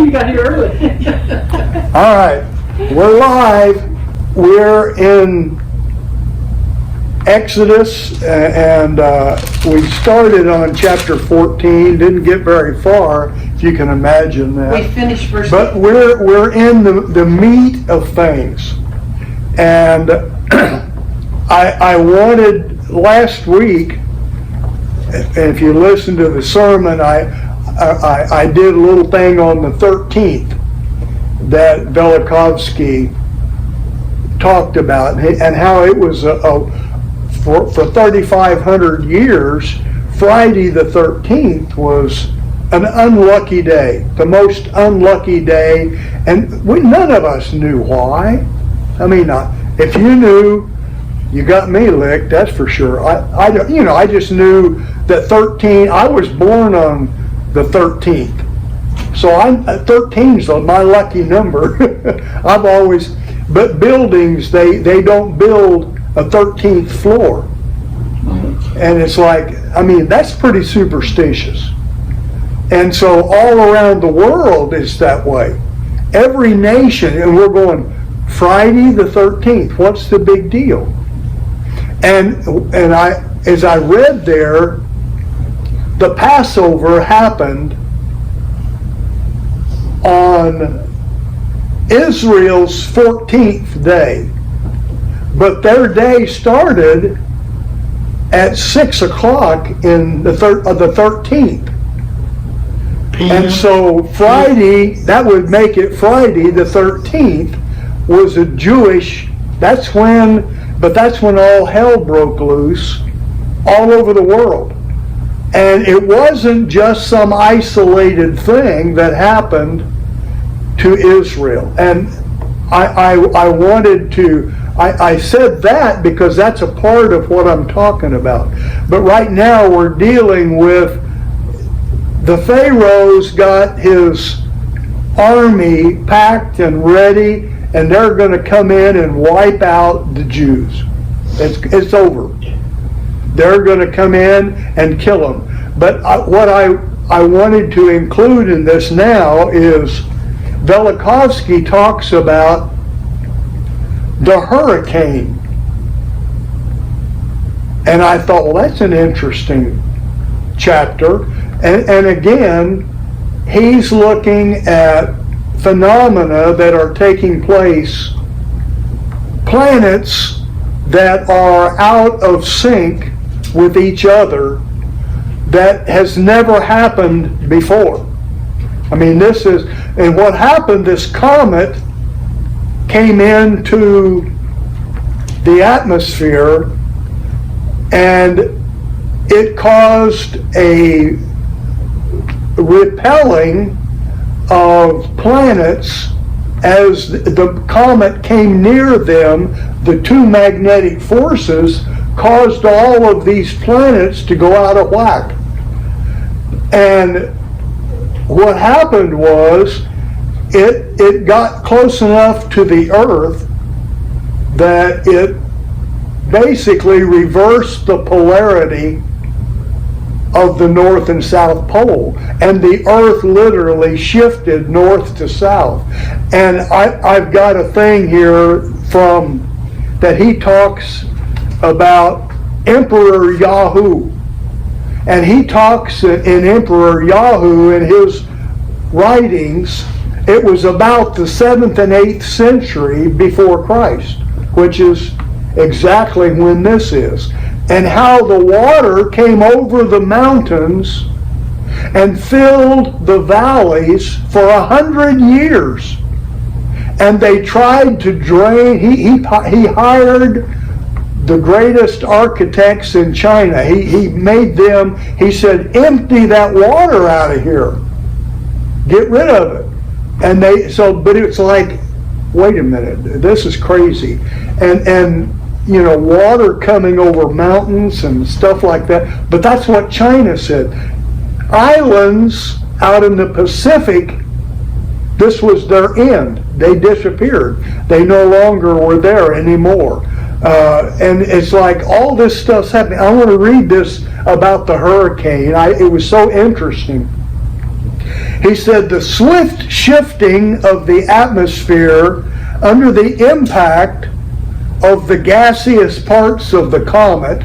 you got here early. All right, we're live. We're in Exodus, and we started on chapter 14. Didn't get very far, if you can imagine that. We finished verse. But we're in the meat of things, and I wanted last week. And if you listen to the sermon, I did a little thing on the 13th that Velikovsky talked about, and how it was for 3,500 years, Friday the 13th was an unlucky day, the most unlucky day, and none of us knew why. I mean, if you knew, you got me licked, that's for sure. I just knew that 13, I was born on the 13th. So 13's my lucky number. I've always, but buildings, they don't build a 13th floor. And it's like, I mean, that's pretty superstitious. And so all around the world is that way. Every nation, and we're going, Friday the 13th, what's the big deal? And as I read there, the Passover happened on Israel's 14th day, but their day started at 6 o'clock in the 13th. And so Friday, that would make it Friday the 13th, was a Jewish, that's when all hell broke loose all over the world. And it wasn't just some isolated thing that happened to Israel. And I wanted to, I said that because that's a part of what I'm talking about. But right now we're dealing with the Pharaoh's got his army packed and ready, and they're going to come in and wipe out the Jews. It's over. They're going to come in and kill them. But what I wanted to include in this now is Velikovsky talks about the hurricane. And I thought, well, that's an interesting chapter. And again, he's looking at phenomena that are taking place, planets that are out of sync with each other, that has never happened before. I mean, this is, and what happened, this comet came into the atmosphere and it caused a repelling of planets. As the comet came near them, the two magnetic forces caused all of these planets to go out of whack. And what happened was it got close enough to the Earth that it basically reversed the polarity of the North and South Pole, and the Earth literally shifted north to south. And I've got a thing here from that he talks about Emperor Yahoo, and he talks in Emperor Yahoo in his writings. It was about the 7th and 8th century before Christ, which is exactly when this is. And how the water came over the mountains and filled the valleys for 100 years. And they tried to drain, he hired the greatest architects in China. He made them, he said, empty that water out of here. Get rid of it. And but it's like, wait a minute, this is crazy. And you know, water coming over mountains and stuff like that. But that's what China said. Islands out in the Pacific, this was their end. They disappeared. They no longer were there anymore. And it's like all this stuff's happening. I want to read this about the hurricane. It was so interesting. He said the swift shifting of the atmosphere under the impact of the gaseous parts of the comet,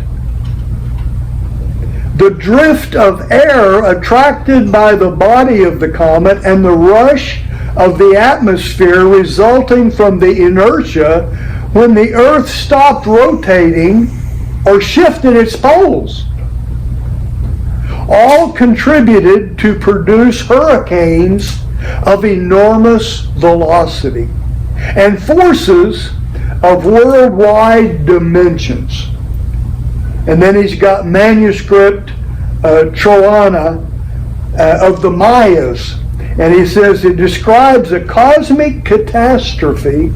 the drift of air attracted by the body of the comet, and the rush of the atmosphere resulting from the inertia when the Earth stopped rotating or shifted its poles, all contributed to produce hurricanes of enormous velocity and forces of worldwide dimensions. And then he's got manuscript Troana of the Mayas, and he says it describes a cosmic catastrophe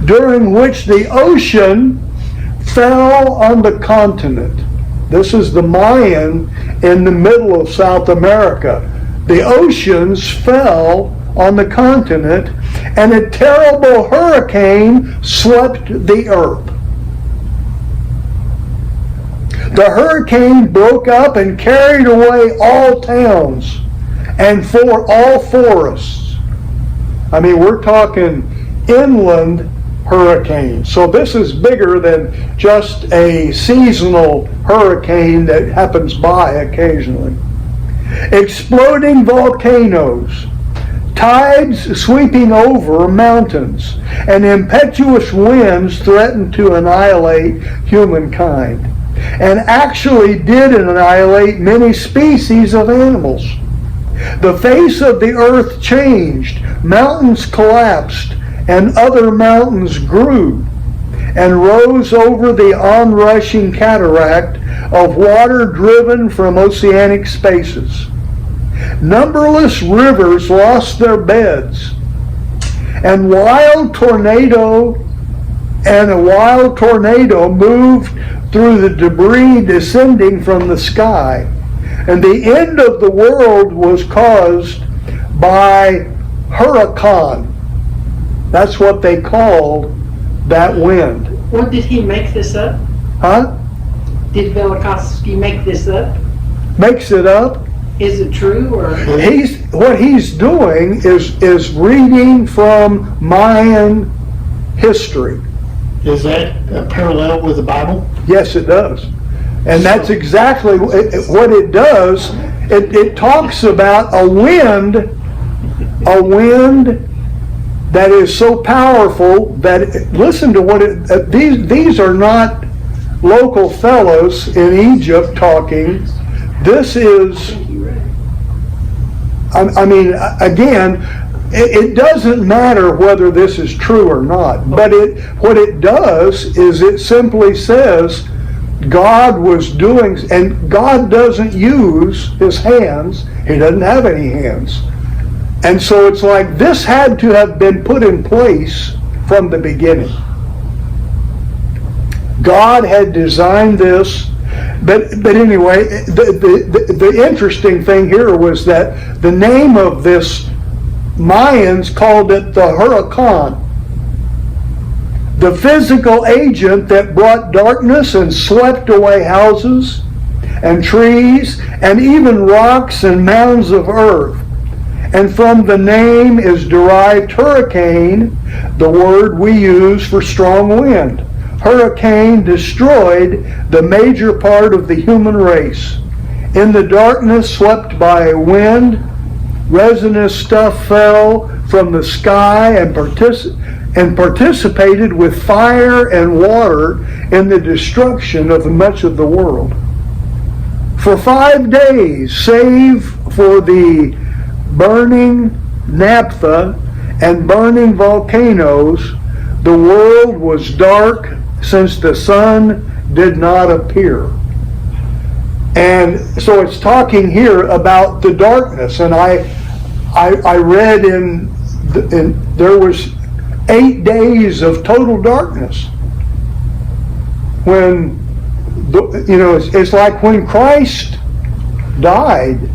during which the ocean fell on the continent. This is the Mayan in the middle of South America. The oceans fell on the continent, and a terrible hurricane swept the earth. The hurricane broke up and carried away all towns and for all forests. I mean, we're talking inland hurricane. So this is bigger than just a seasonal hurricane that happens by occasionally. Exploding volcanoes, tides sweeping over mountains, and impetuous winds threatened to annihilate humankind, and actually did annihilate many species of animals. The face of the earth changed, mountains collapsed, and other mountains grew and rose over the onrushing cataract of water driven from oceanic spaces. Numberless rivers lost their beds, and a wild tornado moved through the debris descending from the sky. And the end of the world was caused by hurricane. That's what they called that wind. Or did he make this up? Huh? Did Velikovsky make this up? Makes it up. Is it true, or? What he's doing is reading from Mayan history. Is that a parallel with the Bible? Yes, it does. And that's exactly what it does. It talks about a wind that is so powerful that, listen to what these are not local fellows in Egypt talking. This is, I mean, again, it doesn't matter whether this is true or not, but what it does is it simply says God was doing, and God doesn't use his hands. He doesn't have any hands. And so it's like this had to have been put in place from the beginning. God had designed this, but anyway, the interesting thing here was that the name of this, Mayans called it the hurricane, the physical agent that brought darkness and swept away houses and trees and even rocks and mounds of earth. And from the name is derived hurricane, the word we use for strong wind. Hurricane destroyed the major part of the human race. In the darkness swept by a wind, resinous stuff fell from the sky and participated with fire and water in the destruction of much of the world. For 5 days, save for the burning naphtha and burning volcanoes, the world was dark since the sun did not appear. And so it's talking here about the darkness. And I read there was 8 days of total darkness. When, it's like when Christ died,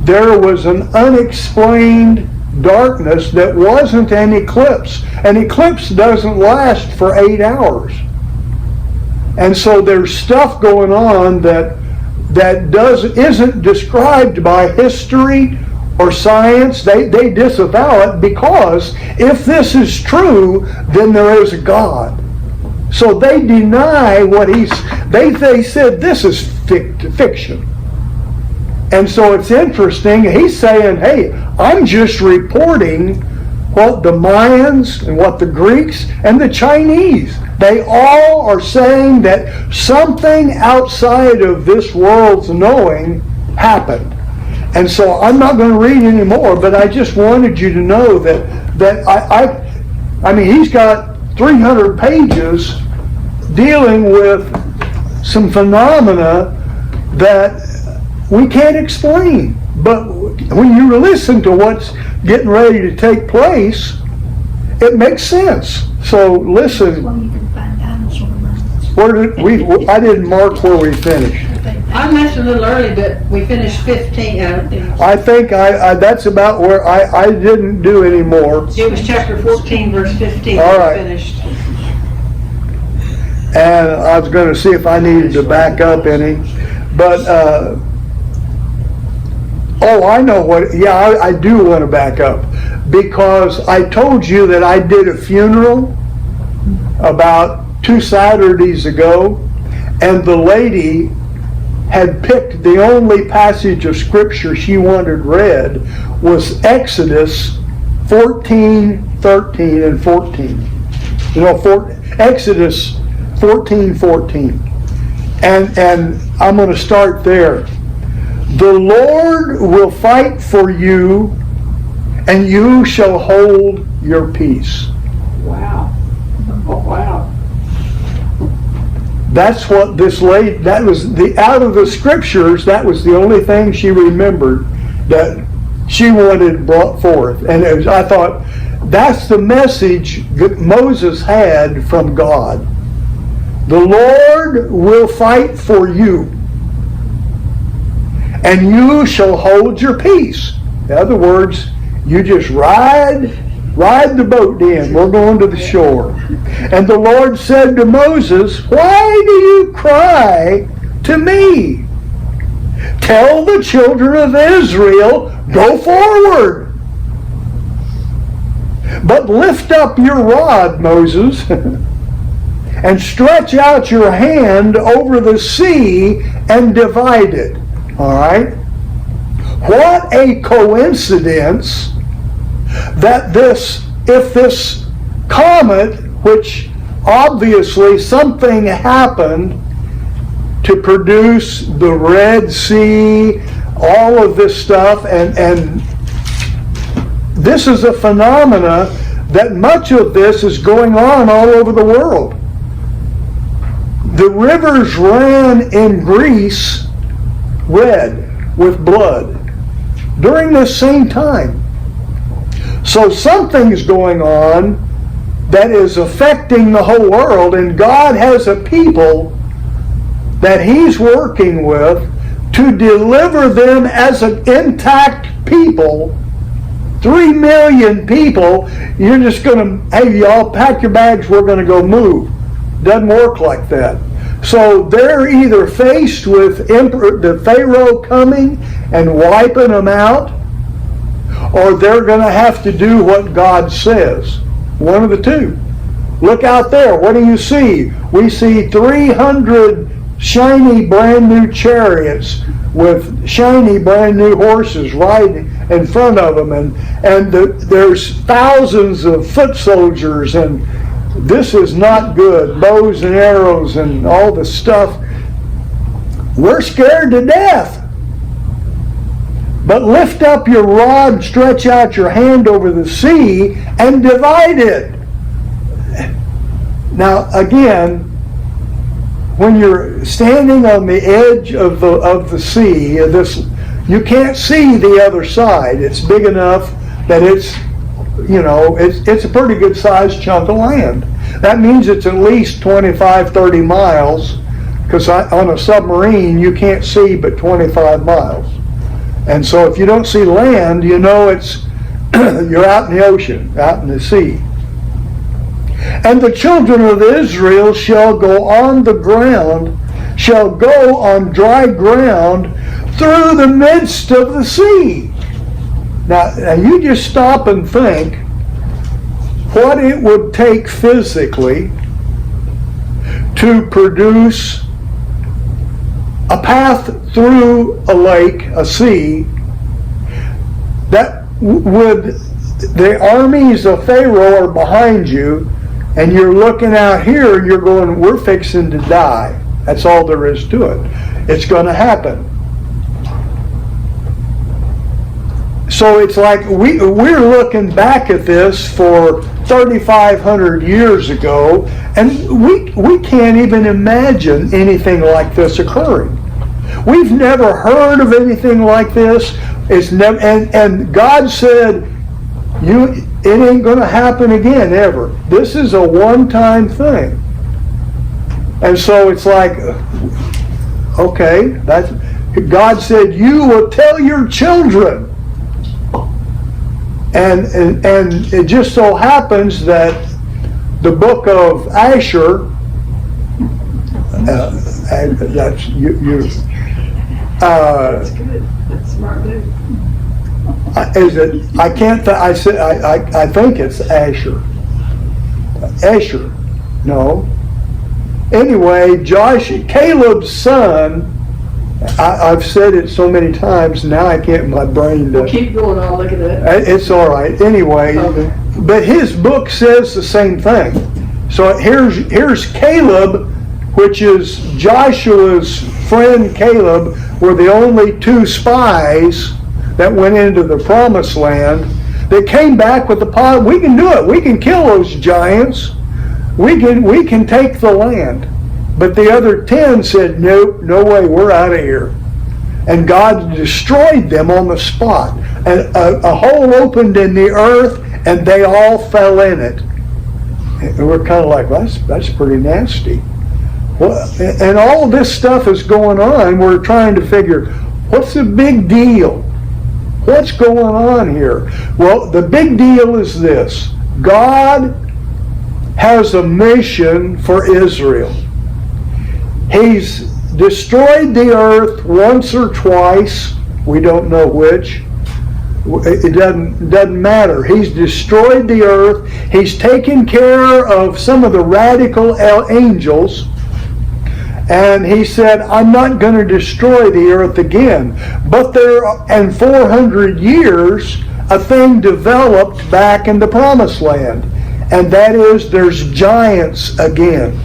there was an unexplained darkness that wasn't an eclipse. An eclipse doesn't last for 8 hours. And so there's stuff going on that isn't described by history or science, they disavow it, because if this is true, then there is a God. So they deny what they said this is fiction. And so it's interesting, he's saying, hey, I'm just reporting what the Mayans and what the Greeks and the Chinese, they all are saying that something outside of this world's knowing happened. And so I'm not going to read anymore, but I just wanted you to know that I mean, he's got 300 pages dealing with some phenomena that we can't explain. But when you listen to what's getting ready to take place, it makes sense. So listen, Well, you can find dinosaur bones. I didn't mark where we finished. I mentioned a little early, but we finished 15. I think that's about where I didn't do any more. It was chapter 14, verse 15. All we right. Finished. And I was going to see if I needed to back up any. But, I know what, yeah, I do want to back up. Because I told you that I did a funeral about 2 Saturdays ago, and the lady had picked the only passage of scripture she wanted read was Exodus 14, 13, and 14. Exodus 14, 14. And I'm going to start there. The Lord will fight for you, and you shall hold your peace. Wow. Oh, wow. That's what this lady, that was out of the scriptures, that was the only thing she remembered that she wanted brought forth. And I thought, that's the message that Moses had from God. The Lord will fight for you, and you shall hold your peace. In other words, you just ride the boat in. We're going to the shore. And the Lord said to Moses, why do you cry to me? Tell the children of Israel, go forward. But lift up your rod, Moses, and stretch out your hand over the sea and divide it. All right? What a coincidence that if this comet, which obviously something happened to produce the Red Sea, all of this stuff, and this is a phenomena that much of this is going on all over the world. The rivers ran in Greece red with blood during this same time. So something's going on that is affecting the whole world, and God has a people that He's working with to deliver them as an intact people. 3 million people, you're just going to, hey, y'all pack your bags, we're going to go move. Doesn't work like that. So they're either faced with the Pharaoh coming and wiping them out, or they're going to have to do what God says. One of the two. Look out there. What do you see? We see 300 shiny brand new chariots with shiny brand new horses riding in front of them, and there's thousands of foot soldiers, and this is not good. Bows and arrows and all the stuff. We're scared to death. But lift up your rod, stretch out your hand over the sea, and divide it. Now, again, when you're standing on the edge of the sea, you can't see the other side. It's big enough that it's a pretty good sized chunk of land. That means it's at least 25, 30 miles, because on a submarine you can't see but 25 miles. And so if you don't see land, you know you're out in the ocean, out in the sea. And the children of Israel shall go on dry ground through the midst of the sea. Now you just stop and think what it would take physically to produce a path through a lake, a sea, that would, the armies of Pharaoh are behind you, and you're looking out here and you're going, we're fixing to die. That's all there is to it. It's going to happen. So it's like we're looking back at this for 3,500 years ago, and we can't even imagine anything like this occurring. We've never heard of anything like this. It's never, and God said, it ain't going to happen again ever. This is a one-time thing. And so it's like, okay, that's, God said, you will tell your children. And it just so happens that the book of Asher, that's you. That's good. That's smart, dude. Is it? I can't. I said. I think it's Asher. Asher. No. Anyway, Caleb's son. I've said it so many times now. I can't. My brain does. Keep going on. Look at that. It's all right. Anyway, Okay. But his book says the same thing. So here's Caleb, which is Joshua's friend Caleb, were the only two spies that went into the promised land. They came back with the pot. We can do it. We can kill those giants. We can take the land. But the other 10 said, nope, no way, we're out of here. And God destroyed them on the spot. And a hole opened in the earth, and they all fell in it. And we're kind of like, that's pretty nasty. Well, and all of this stuff is going on. We're trying to figure, what's the big deal? What's going on here? Well, the big deal is this. God has a mission for Israel. He's destroyed the earth once or twice. We don't know which. It doesn't matter. He's destroyed the earth. He's taken care of some of the radical angels. And he said, I'm not going to destroy the earth again. But in 400 years, a thing developed back in the promised land. And that is, there's giants again.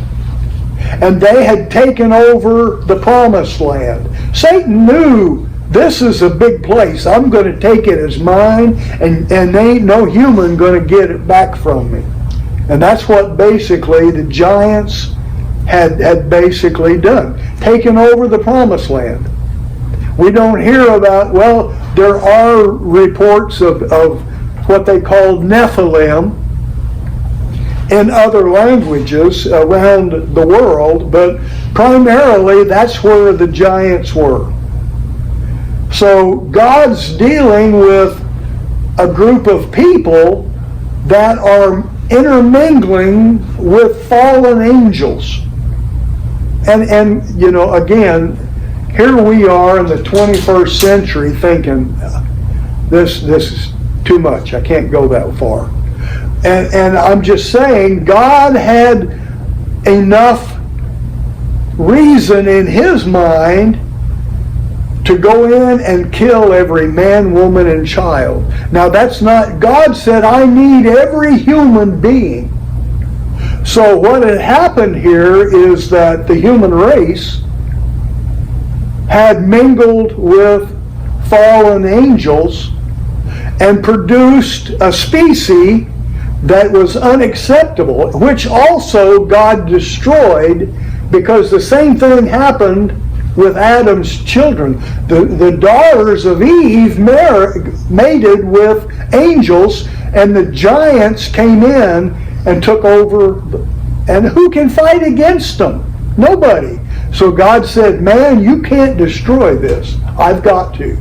And they had taken over the promised land. Satan knew, this is a big place. I'm going to take it as mine, and there ain't no human going to get it back from me. And that's what basically the giants had basically done, taken over the promised land. We don't hear about, well, there are reports of what they called Nephilim in other languages around the world, but primarily that's where the giants were. So God's dealing with a group of people that are intermingling with fallen angels. And you know, again, here we are in the 21st century thinking, this is too much. I can't go that far. And I'm just saying, God had enough reason in his mind to go in and kill every man, woman, and child. Now that's not, God said, I need every human being. So what had happened here is that the human race had mingled with fallen angels and produced a species that was unacceptable, which also God destroyed, because the same thing happened with Adam's children. The daughters of Eve mated with angels, and the giants came in and took over. And who can fight against them? Nobody. So God said, man, you can't destroy this. I've got to.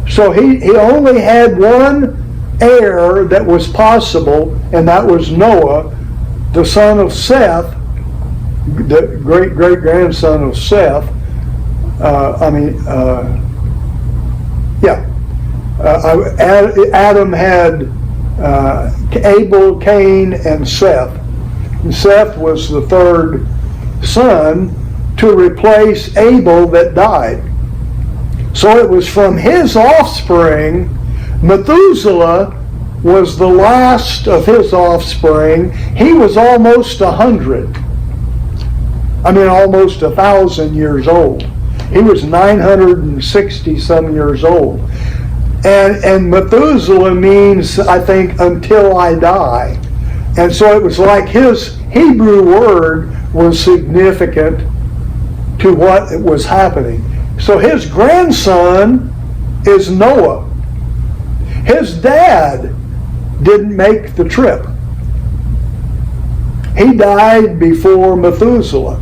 So he only had one heir that was possible, and that was Noah, the son of Seth, the great-great-grandson of Seth. Adam had Abel, Cain, and Seth. And Seth was the third son to replace Abel that died. So it was from his offspring. Methuselah was the last of his offspring. He was almost 100. Almost 1,000 years old. He was 960 some years old. And Methuselah means, I think, until I die. And so it was like his Hebrew word was significant to what was happening. So his grandson is Noah. His dad didn't make the trip. He died before Methuselah.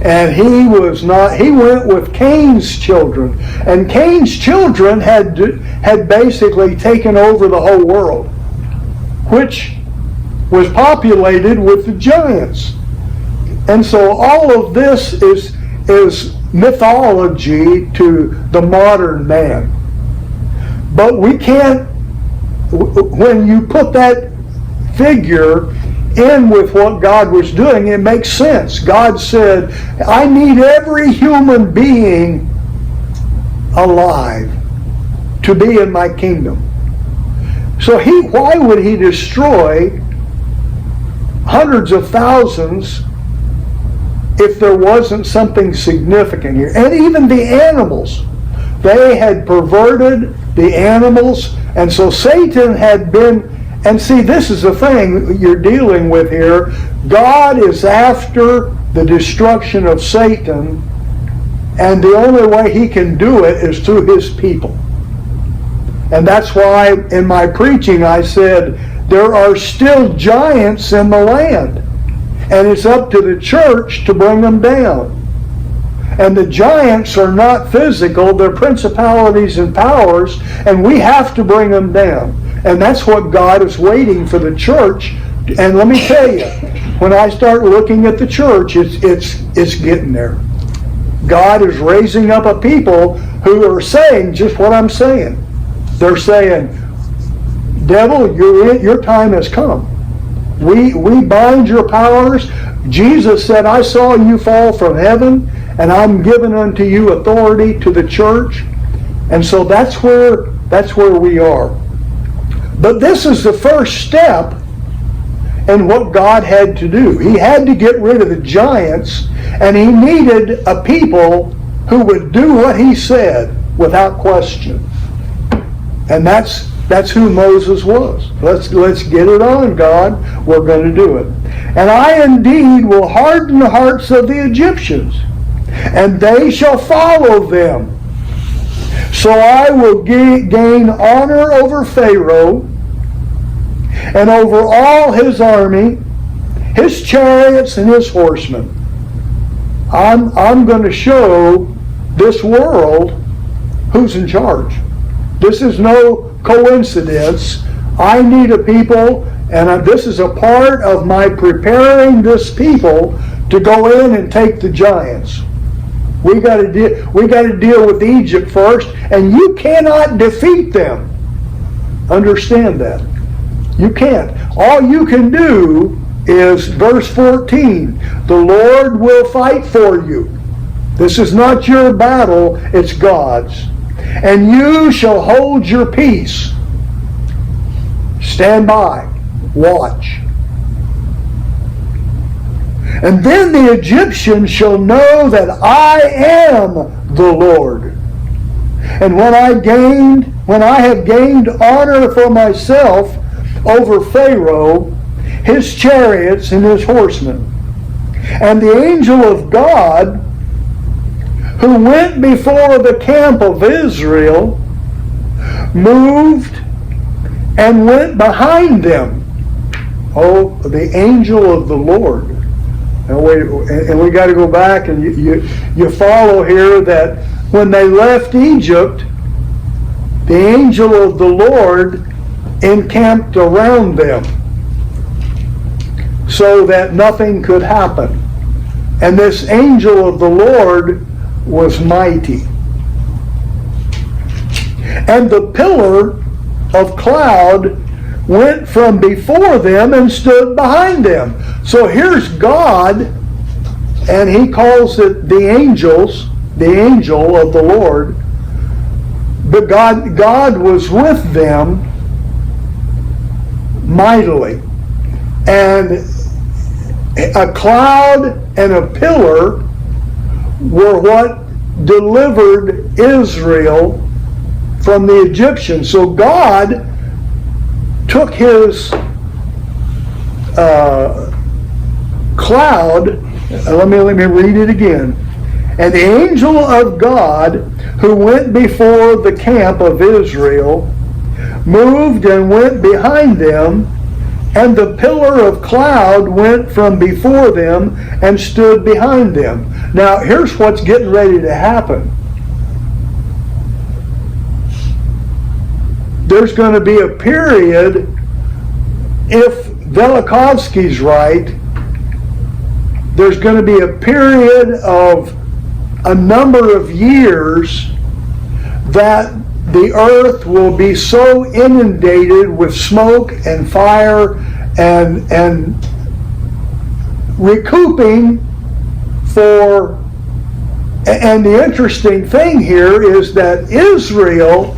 And he went with Cain's children. And Cain's children had basically taken over the whole world, which was populated with the giants. And so all of this is mythology to the modern man. But we can't, when you put that figure in with what God was doing, it makes sense. God said, I need every human being alive to be in my kingdom. So why would he destroy hundreds of thousands if there wasn't something significant here? And even the animals, they had perverted the animals, and so Satan had been. And see, this is the thing you're dealing with here. God is after the destruction of Satan, and the only way he can do it is through his people. And that's why in my preaching I said there are still giants in the land, and it's up to the church to bring them down. And the giants are not physical, they're principalities and powers, and we have to bring them down. And that's what God is waiting for the church. And let me tell you, when I start looking at the church, it's getting there. God is raising up a people who are saying just what I'm saying. They're saying, devil, your time has come. We bind your powers. Jesus said, I saw you fall from heaven, and I'm giving unto you authority to the church. And so that's where we are. But this is the first step in what God had to do. He had to get rid of the giants, and he needed a people who would do what he said without question. And that's who Moses was. Let's get it on, God. We're going to do it. And I indeed will harden the hearts of the Egyptians, and they shall follow them. So I will gain honor over Pharaoh and over all his army, his chariots and his horsemen. I'm going to show this world who's in charge. This is no coincidence. I need a people, and this is a part of my preparing this people to go in and take the giants. We got to deal with Egypt first, and you cannot defeat them. Understand that. You can't. All you can do is verse 14. The Lord will fight for you. This is not your battle, it's God's. And you shall hold your peace. Stand by. Watch. And then the Egyptians shall know that I am the Lord. And when I have gained honor for myself over Pharaoh, his chariots and his horsemen, and the angel of God who went before the camp of Israel moved and went behind them. Oh, the angel of the Lord. And we got to go back, and you follow here that when they left Egypt, the angel of the Lord encamped around them so that nothing could happen. And this angel of the Lord was mighty. And the pillar of cloud went from before them and stood behind them. So here's God, and he calls it the angel of the Lord. But God was with them mightily. And a cloud and a pillar were what delivered Israel from the Egyptians. So God took his cloud, let me read it again. And the angel of God who went before the camp of Israel moved and went behind them, and the pillar of cloud went from before them and stood behind them. Now here's what's getting ready to happen. There's going to be a period, if Velikovsky's right, there's going to be a period of a number of years that the earth will be so inundated with smoke and fire and recouping for, and the interesting thing here is that Israel,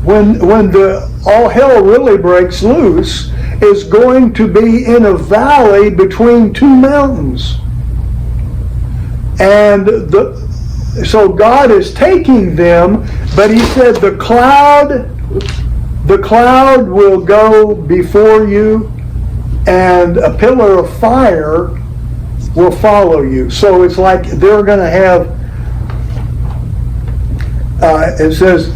when the all hell really breaks loose, is going to be in a valley between two mountains. And so God is taking them, but he said the cloud will go before you, and a pillar of fire will follow you. So it's like they're going to have, it says,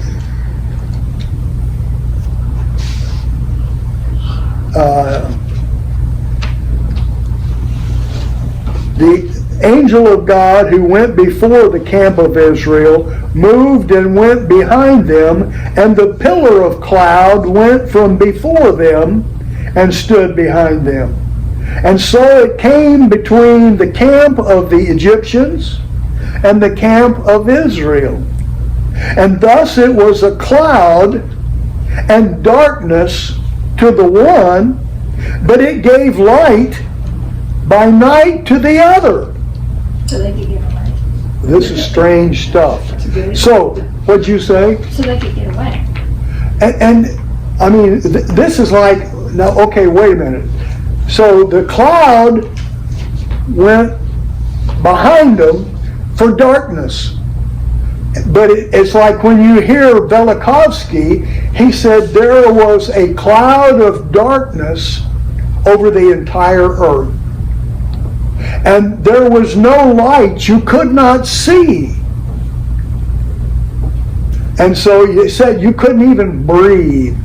the angel of God who went before the camp of Israel moved and went behind them, and the pillar of cloud went from before them and stood behind them. And so it came between the camp of the Egyptians and the camp of Israel. And thus it was a cloud and darkness to the one, but it gave light by night to the other. So they could get away. This is strange stuff. So, what'd you say? So they could get away. And I mean, this is like, now, okay, wait a minute. So the cloud went behind them for darkness. But it's like when you hear Velikovsky, he said there was a cloud of darkness over the entire earth. And there was no light, you could not see. And so he said you couldn't even breathe.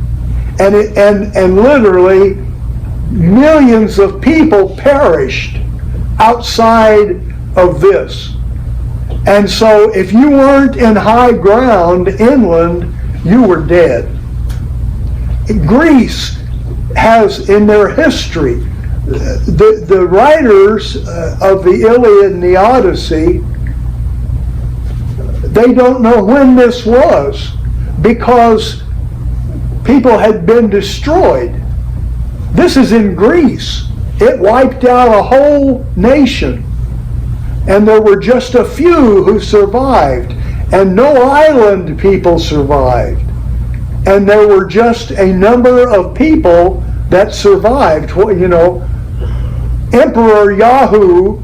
And literally millions of people perished outside of this. And so if you weren't in high ground inland, you were dead. Greece has in their history, the writers of the Iliad and the Odyssey, they don't know when this was, because people had been destroyed. This is in Greece. It wiped out a whole nation. And there were just a few who survived. And no island people survived. And there were just a number of people that survived. You know, Emperor Yahoo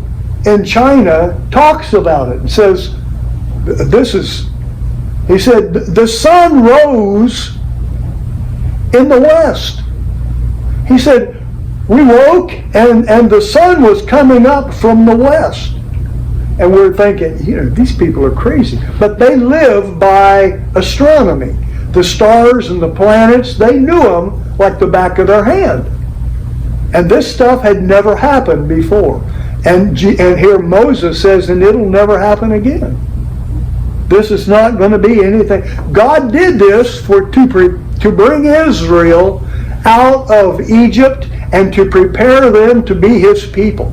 in China talks about it and says, he said, the sun rose in the west. He said, we woke and the sun was coming up from the west. And we're thinking, you know, these people are crazy. But they live by astronomy. The stars and the planets, they knew them like the back of their hand. And this stuff had never happened before. And here Moses says, and it'll never happen again. This is not going to be anything. God did this to bring Israel out of Egypt and to prepare them to be his people.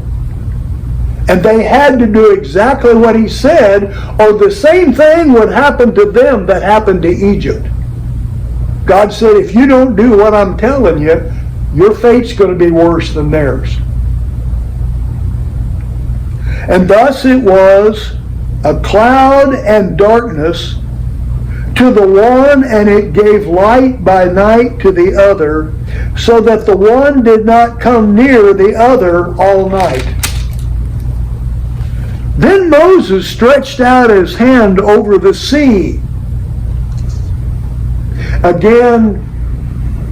And they had to do exactly what he said, or the same thing would happen to them that happened to Egypt. God said, if you don't do what I'm telling you, your fate's going to be worse than theirs. And thus it was a cloud and darkness to the one, and it gave light by night to the other, so that the one did not come near the other all night. Then Moses stretched out his hand over the sea. Again,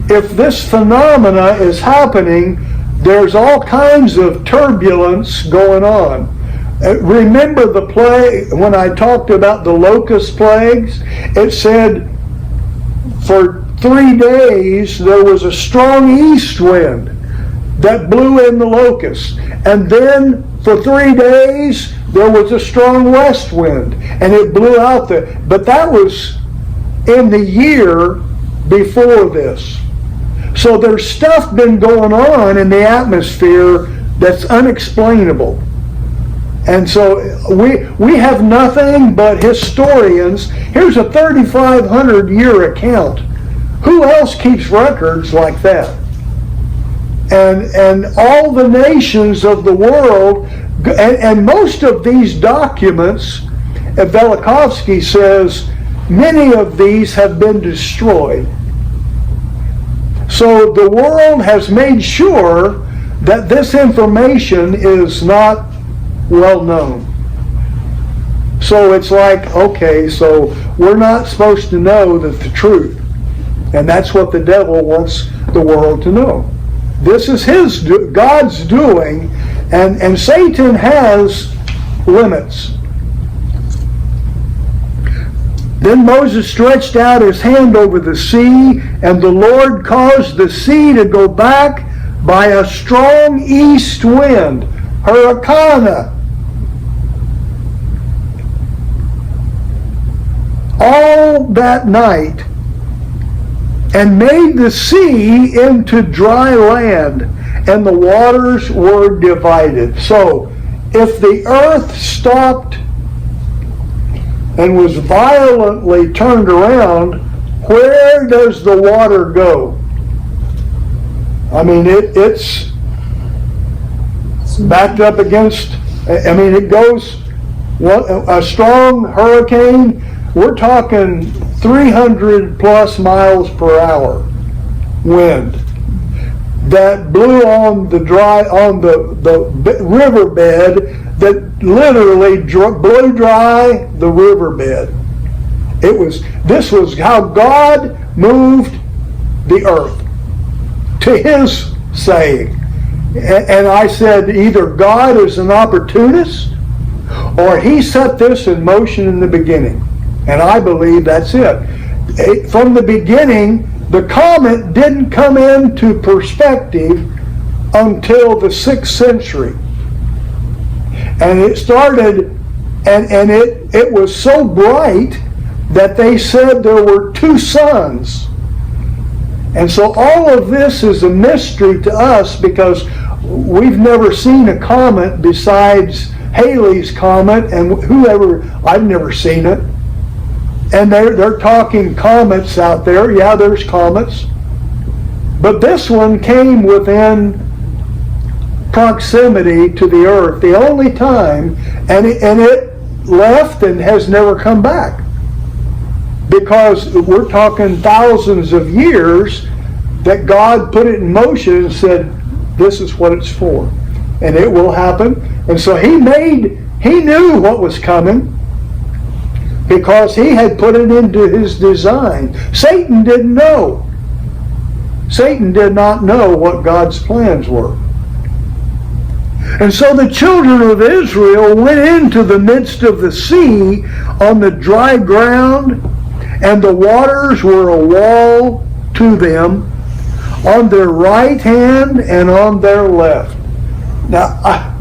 if this phenomena is happening, there's all kinds of turbulence going on. Remember the plague, when I talked about the locust plagues, it said for 3 days there was a strong east wind that blew in the locusts. And then for 3 days there was a strong west wind and it blew out the, but that was in the year before this. So there's stuff been going on in the atmosphere that's unexplainable. And so we have nothing but historians. Here's a 3,500 year account. Who else keeps records like that? And all the nations of the world, and most of these documents, Velikovsky says, many of these have been destroyed. So the world has made sure that this information is not well known. So it's like, okay, so we're not supposed to know the truth. And that's what the devil wants the world to know. This is God's doing, and Satan has limits. Then Moses stretched out his hand over the sea, and the Lord caused the sea to go back by a strong east wind, hurricane, all that night, and made the sea into dry land, and the waters were divided. So, if the earth stopped and was violently turned around, where does the water go? I mean, it's backed up against, I mean, it goes, a strong hurricane, we're talking 300 plus miles per hour wind that blew on the riverbed, that literally blew dry the riverbed. This was how God moved the earth, to his saying. And I said, either God is an opportunist, or he set this in motion in the beginning. And I believe that's it. From the beginning, the comet didn't come into perspective until the 6th century. And it started, and it was so bright that they said there were 2 suns. And so all of this is a mystery to us, because we've never seen a comet besides Halley's Comet, and whoever, I've never seen it. And they're talking comets out there. Yeah, there's comets. But this one came within proximity to the earth the only time, and it left and has never come back. Because we're talking thousands of years that God put it in motion and said, this is what it's for. And it will happen. And so he knew what was coming, because he had put it into his design. Satan didn't know. Satan did not know what God's plans were. And so the children of Israel went into the midst of the sea on the dry ground, and the waters were a wall to them on their right hand and on their left. Now,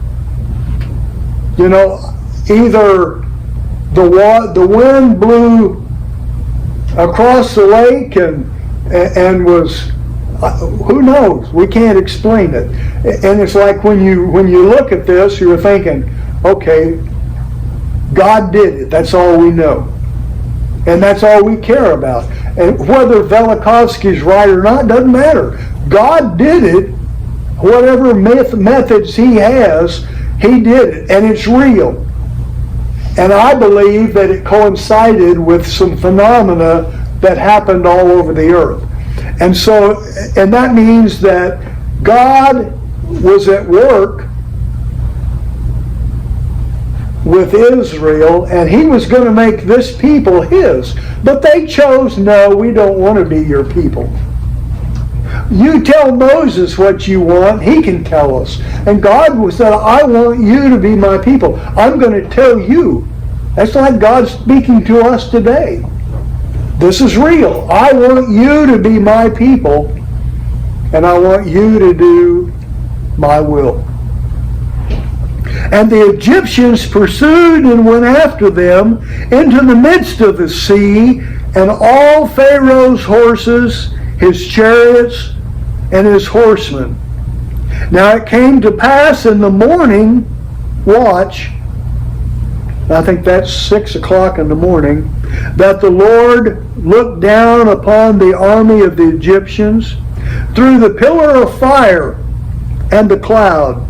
either the wind blew across the lake and was, who knows? We can't explain it. And it's like when you look at this, you're thinking, Okay, God did it. That's all we know. And that's all we care about. And whether Velikovsky's right or not doesn't matter. God did it. Whatever methods he has, he did it. And it's real. And I believe that it coincided with some phenomena that happened all over the earth. And so, and that means that God was at work with Israel, and he was going to make this people his. But they chose, no, we don't want to be your people. You tell Moses what you want, he can tell us. And God said, I want you to be my people. I'm going to tell you. That's like God speaking to us today. This is real. I want you to be my people, and I want you to do my will. And the Egyptians pursued and went after them into the midst of the sea, and all Pharaoh's horses, his chariots, and his horsemen. Now it came to pass in the morning watch, I think that's 6 o'clock in the morning, that the Lord looked down upon the army of the Egyptians through the pillar of fire and the cloud.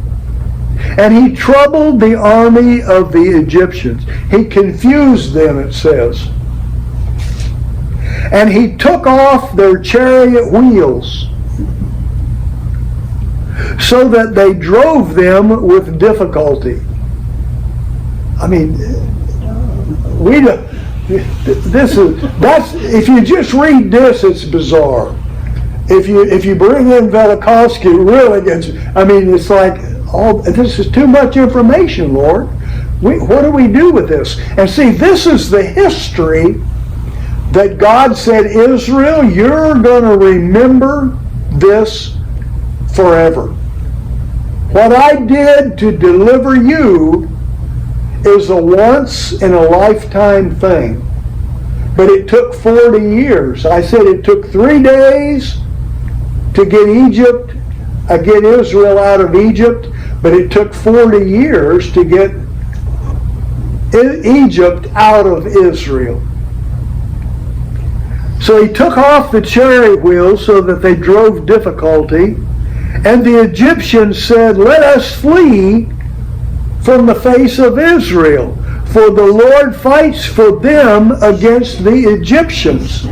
And he troubled the army of the Egyptians. He confused them, it says. And he took off their chariot wheels, so that they drove them with difficulty. I mean, we don't, that's, if you just read this, it's bizarre. If you bring in Velikovsky, really gets, I mean, it's like, oh, this is too much information, Lord. What do we do with this? And see, this is the history that God said, Israel, you're going to remember this forever. What I did to deliver you is a once in a lifetime thing. But it took 40 years. I said it took 3 days to get Israel out of Egypt, but it took 40 years to get Egypt out of Israel. So he took off the chariot wheels so that they drove difficulty, and the Egyptians said, let us flee from the face of Israel, for the Lord fights for them against the Egyptians.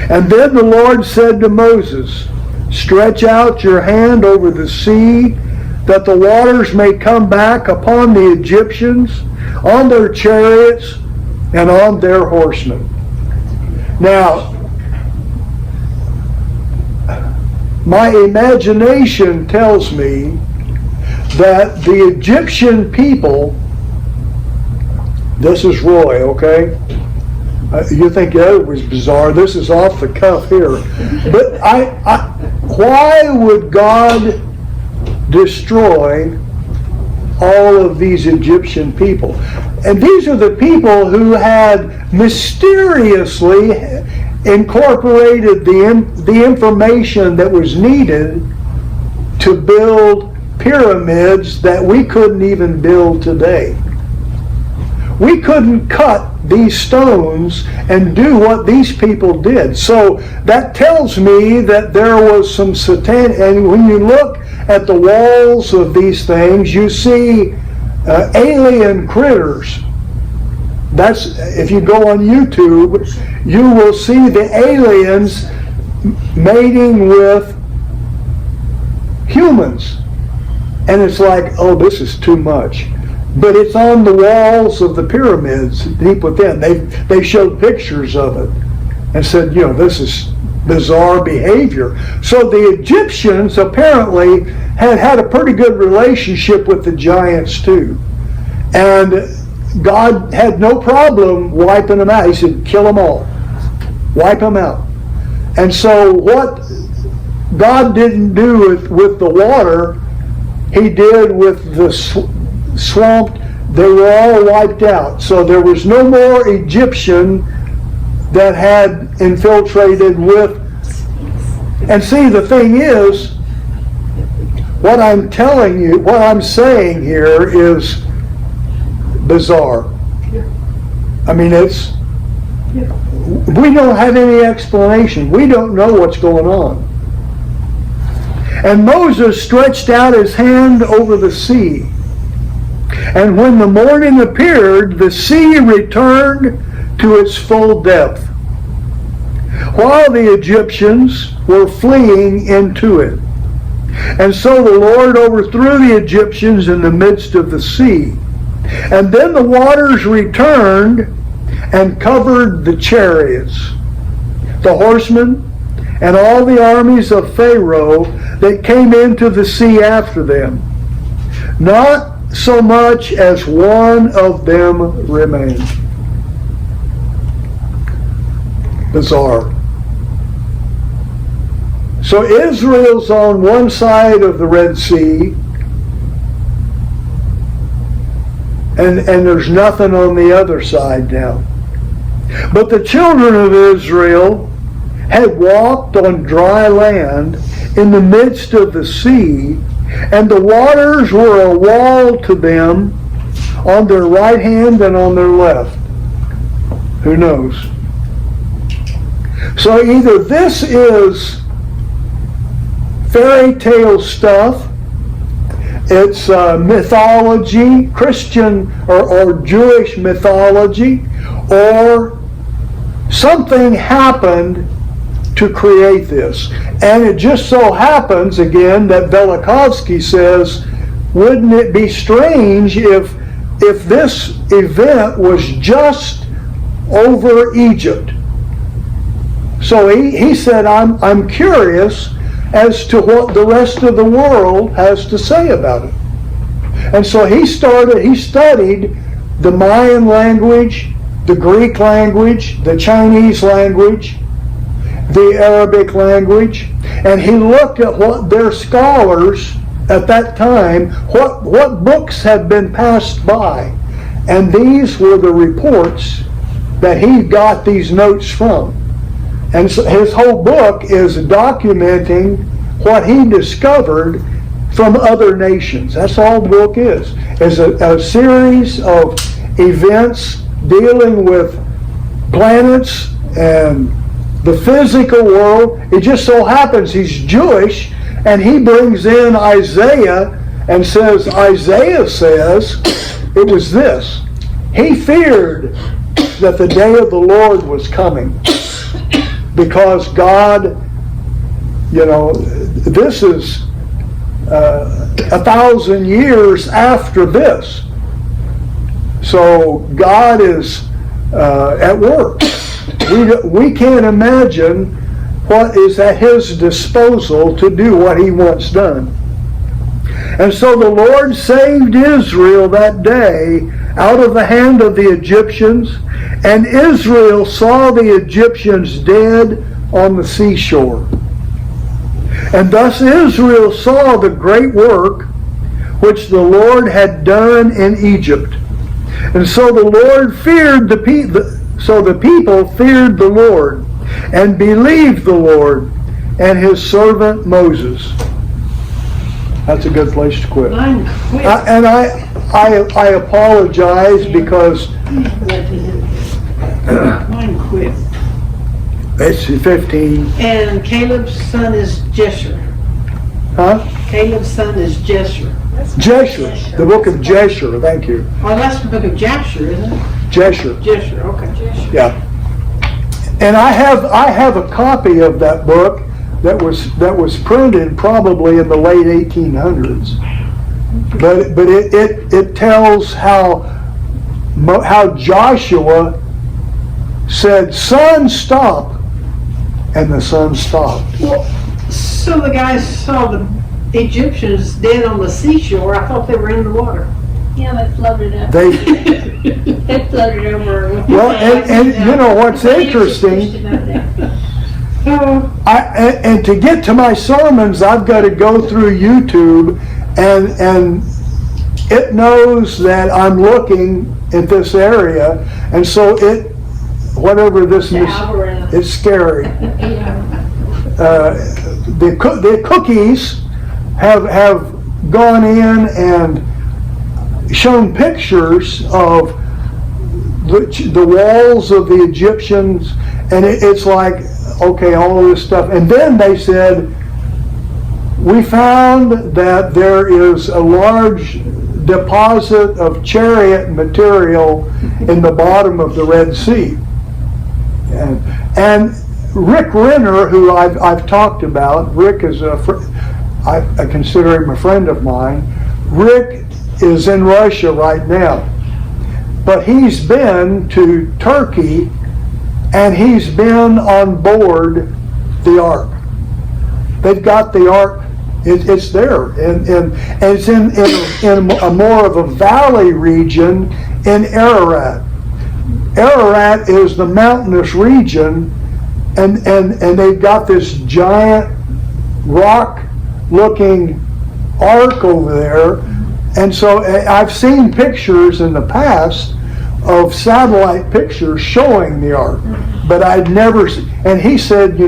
And then the Lord said to Moses, stretch out your hand over the sea, that the waters may come back upon the Egyptians, on their chariots, and on their horsemen. Now, my imagination tells me that the Egyptian people, this is Roy, okay? You think that was bizarre. This is off the cuff here. But why would God destroy all of these Egyptian people? And these are the people who had mysteriously incorporated the information that was needed to build pyramids that we couldn't even build today. We couldn't cut these stones and do what these people did. So that tells me that there was some satanic, and when you look at the walls of these things, you see alien critters. That's, if you go on YouTube, you will see the aliens mating with humans. And it's like, oh, this is too much. But it's on the walls of the pyramids deep within. They showed pictures of it and said, you know, this is bizarre behavior. So the Egyptians apparently had a pretty good relationship with the giants too. And God had no problem wiping them out. He said, kill them all. Wipe them out. And so what God didn't do with the water, he did with the swamp. They were all wiped out. So there was no more Egyptian that had infiltrated with. And see, the thing is, what I'm telling you, what I'm saying here is bizarre. I mean, we don't have any explanation. We don't know what's going on. And Moses stretched out his hand over the sea. And when the morning appeared, the sea returned to its full depth, while the Egyptians were fleeing into it. And so the Lord overthrew the Egyptians in the midst of the sea. And then the waters returned and covered the chariots, the horsemen, and all the armies of Pharaoh that came into the sea after them. Not so much as one of them remained. Bizarre. So Israel's on one side of the Red Sea, and there's nothing on the other side now. But the children of Israel had walked on dry land in the midst of the sea, and the waters were a wall to them on their right hand and on their left. Who knows? So either this is fairy tale stuff, it's mythology, Christian or Jewish mythology, or something happened to create this. And it just so happens, again, that Velikovsky says, wouldn't it be strange if this event was just over Egypt? So he said, I'm curious as to what the rest of the world has to say about it. And so he studied the Mayan language, the Greek language, the Chinese language, the Arabic language, and he looked at what their scholars at that time, what books had been passed by. And these were the reports that he got these notes from. And so his whole book is documenting what he discovered from other nations. That's all the book is a series of events dealing with planets and the physical world. It just so happens he's Jewish, and he brings in Isaiah and says, Isaiah says it was this. He feared that the day of the Lord was coming, because God, this is 1,000 years after this. So God is at work. We can't imagine what is at his disposal to do what he wants done. And so the Lord saved Israel that day out of the hand of the Egyptians, and Israel saw the Egyptians dead on the seashore. And thus Israel saw the great work which the Lord had done in Egypt. And so the Lord feared the people feared the Lord and believed the Lord and his servant Moses. That's a good place to quit. Mine quit. I apologize because Mine quit. it's 15. And Caleb's son is Jeshur. Huh? Caleb's son is Jeshur. Jeshur. The book of Jeshur. Thank you. Oh, that's the book of Jashur, isn't it? Jeshur. Jeshur, okay. Yeah. And I have a copy of that book that was printed probably in the late 1800s. But it tells how Joshua said, "Sun, stop," and the sun stopped. Well, so the guys saw the Egyptians dead on the seashore. I thought they were in the water. Yeah, they floated up. They They floated over. well, and you know what's interesting? And to get to my sermons, I've got to go through YouTube, and it knows that I'm looking at this area, and so whatever this is, it's scary. The cookies have gone in, and shown pictures of the walls of the Egyptians, and it's like, okay, all this stuff. And then they said, we found that there is a large deposit of chariot material in the bottom of the Red Sea. And Rick Renner, who I've talked about, Rick is I consider him a friend of mine. Rick is in Russia right now, but he's been to Turkey and he's been on board the ark. They've got the ark. It's there, and it's in a more of a valley region in Ararat. Ararat is the mountainous region, and they've got this giant rock-looking ark over there. And so I've seen pictures in the past of satellite pictures showing the ark, but I'd never seen. And he said,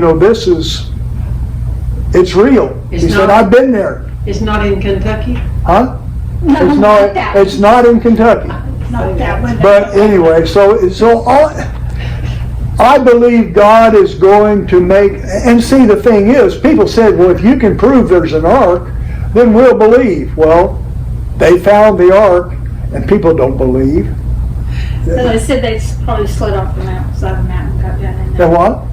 it's real. He said, I've been there. It's not in Kentucky? Huh? No, It's not in Kentucky. Not that one. But anyway, so I believe God is going to make, and see, the thing is, people said, well, if you can prove there's an ark, then we'll believe. Well, they found the ark, and people don't believe. So they said they probably slid off the mountain, side of the mountain, got down in And there. what?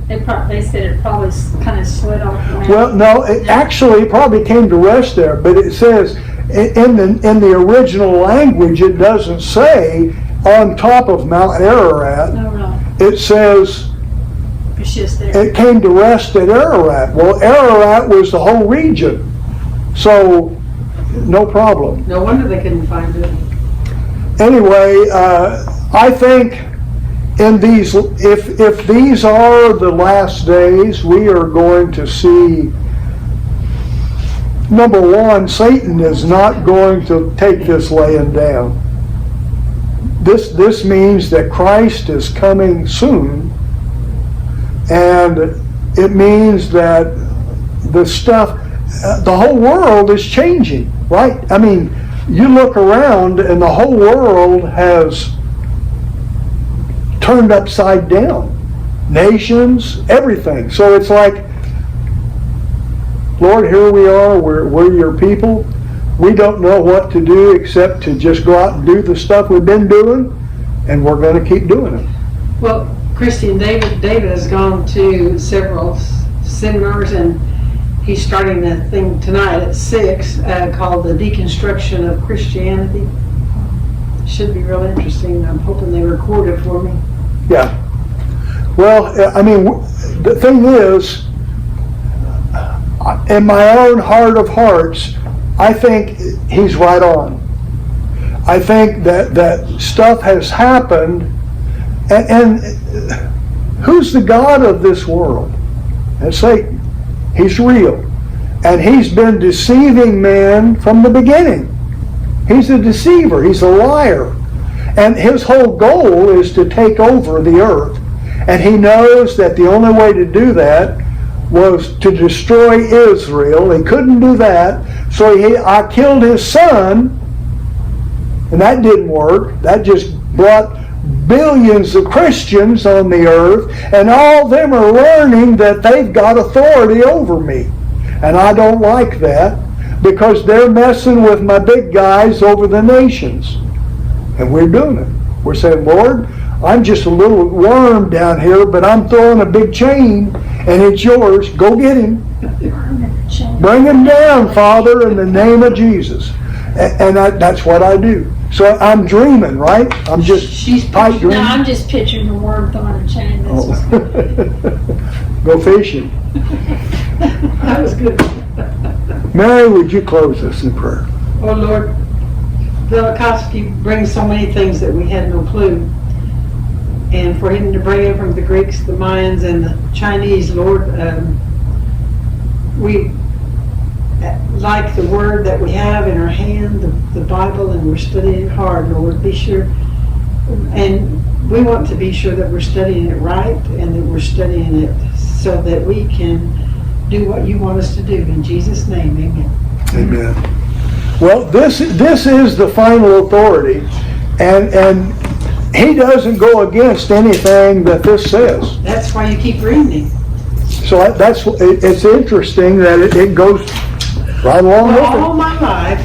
They said it probably kind of slid off the mountain. Well, no, it actually probably came to rest there, but it says in the original language, it doesn't say on top of Mount Ararat. No, no, It says it's just there. it came to rest at Ararat. Well, Ararat was the whole region, so no problem. No wonder they couldn't find it. Anyway, I think in these, if these are the last days, we are going to see, number one, Satan is not going to take this laying down. This means that Christ is coming soon, and it means that the whole world is changing, right? I mean, you look around and the whole world has turned upside down. Nations, everything. So it's like, Lord, here we are, we're your people. We don't know what to do except to just go out and do the stuff we've been doing, and we're going to keep doing it. Well, Christy and David has gone to several seminars, and he's starting a thing tonight at 6 called The Deconstruction of Christianity. Should be real interesting. I'm hoping they record it for me. Yeah. Well, I mean, the thing is, in my own heart of hearts, I think he's right on. I think that stuff has happened, and who's the God of this world? That's Satan. He's real. And he's been deceiving man from the beginning. He's a deceiver. He's a liar. And his whole goal is to take over the earth. And he knows that the only way to do that was to destroy Israel. He couldn't do that. So I killed his son, and that didn't work. That just brought billions of Christians on the earth, and all of them are learning that they've got authority over me. And I don't like that, because they're messing with my big guys over the nations. And we're doing it. We're saying, Lord, I'm just a little worm down here, but I'm throwing a big chain, and it's yours. Go get him. Bring him down, Father, in the name of Jesus. And that's what I do. So I'm dreaming, right? I'm just She's pipe dreaming. No, I'm just picturing the worm throwing a chain. That's Oh. Go fishing. That was good. Mary, would you close us in prayer? Oh, Lord, Velikovsky brings so many things that we had no clue. And for him to bring it from the Greeks, the Mayans, and the Chinese, Lord, we like the word that we have in our hand, the Bible, and we're studying it hard, Lord. Be sure, and we want to be sure that we're studying it right, and that we're studying it so that we can do what you want us to do. In Jesus' name, amen. Amen. Well, this is the final authority, and he doesn't go against anything that this says. That's why you keep reading it. So it's interesting that it goes right along with Well, it. all my life,